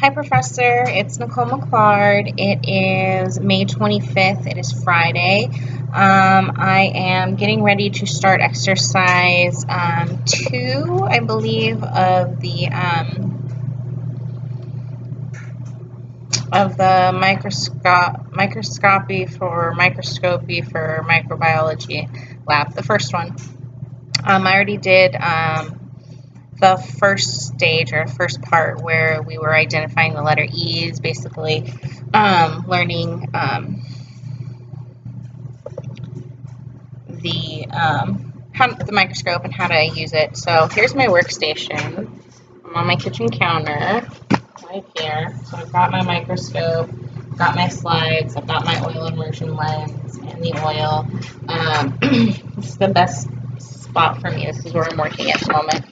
Hi, Professor. It's Nicole McClard. It is May 25th. It is Friday. I am getting ready to start exercise 2, I believe, of the microscopy for microbiology lab. The first one. I already did the first stage or first part where we were identifying the letter E's, basically learning the microscope and how to use it. So here's my workstation. I'm on my kitchen counter right here. So I've got my microscope, got my slides, I've got my oil immersion lens and the oil. This is the best spot for me. This is where I'm working at the moment.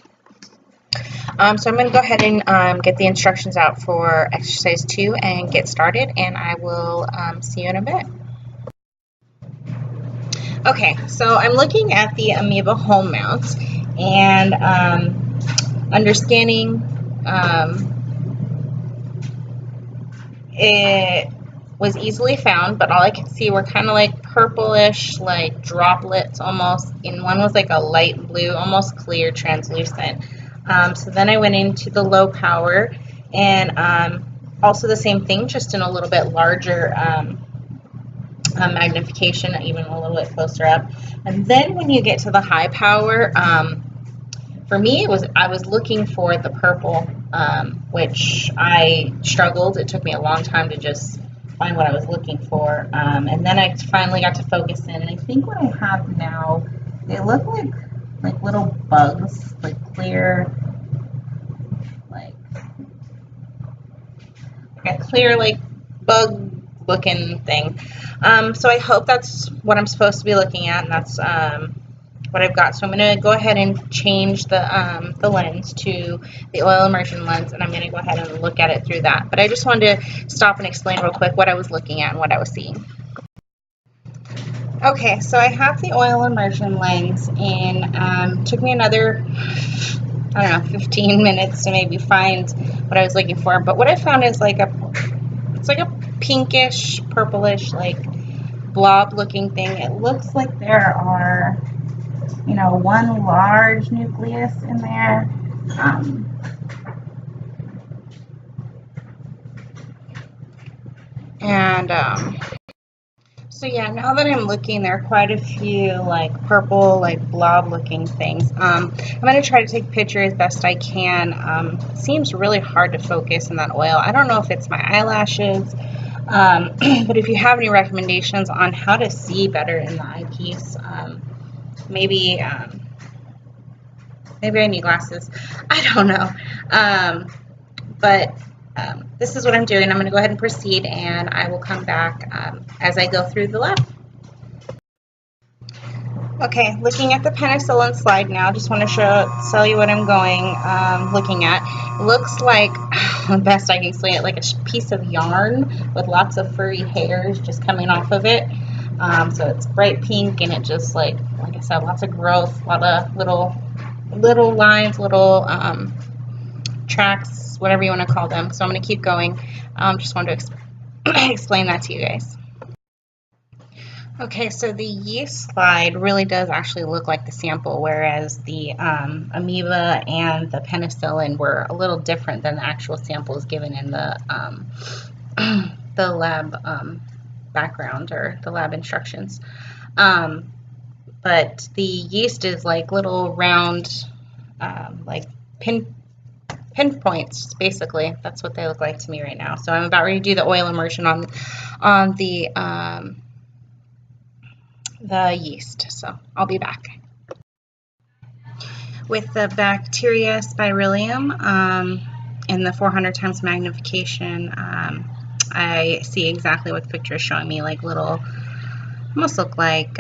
So I'm going to go ahead and get the instructions out for exercise 2 and get started, and I will see you in a bit. Okay, so I'm looking at the amoeba home mounts, and understanding it was easily found, but all I could see were kind of like purplish, like droplets almost, and one was like a light blue, almost clear, translucent. So then I went into the low power, and also the same thing, just in a little bit larger magnification, even a little bit closer up. And then when you get to the high power, for me, I was looking for the purple, which I struggled. It took me a long time to just find what I was looking for. And then I finally got to focus in, and I think what I have now, they look like little bugs, like clear, like a clear, like bug looking thing. So I hope that's what I'm supposed to be looking at, and that's what I've got. So I'm going to go ahead and change the lens to the oil immersion lens, and I'm going to go ahead and look at it through that. But I just wanted to stop and explain real quick what I was looking at and what I was seeing. Okay, so I have the oil immersion lens, and took me another, I don't know, 15 minutes to maybe find what I was looking for. But what I found is it's like a pinkish, purplish, like blob looking thing. It looks like there are, one large nucleus in there. So yeah, now that I'm looking, there are quite a few like purple, like blob looking things. I'm going to try to take pictures best I can. It seems really hard to focus in that oil. I don't know if it's my eyelashes, but if you have any recommendations on how to see better in the eyepiece, maybe I need glasses. I don't know. But this is what I'm doing. I'm going to go ahead and proceed, and I will come back as I go through the lab. Okay, looking at the penicillin slide now, just want to tell you what I'm looking at. It looks like, the best I can explain it, like a piece of yarn with lots of furry hairs just coming off of it. So it's bright pink, and it just like I said, lots of growth, a lot of little lines, little tracks, whatever you want to call them. So I'm going to keep going. Just wanted to explain that to you guys. Okay, so the yeast slide really does actually look like the sample, whereas the amoeba and the penicillin were a little different than the actual samples given in the lab background or the lab instructions. But the yeast is like little round, like pinpoints, basically. That's what they look like to me right now. So I'm about ready to do the oil immersion on the yeast. So I'll be back. With the bacteria spirillum in the 400 times magnification, I see exactly what the picture is showing me, like little, almost look like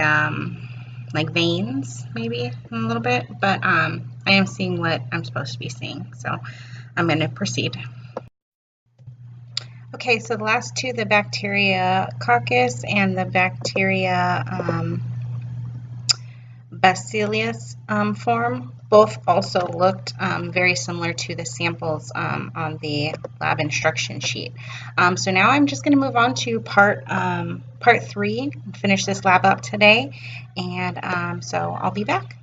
veins, maybe a little bit, but I am seeing what I'm supposed to be seeing, so I'm going to proceed. Okay, so the last two, the bacteria coccus and the bacteria bacillus form, both also looked very similar to the samples on the lab instruction sheet. So now I'm just going to move on to part 3 and finish this lab up today, and so I'll be back.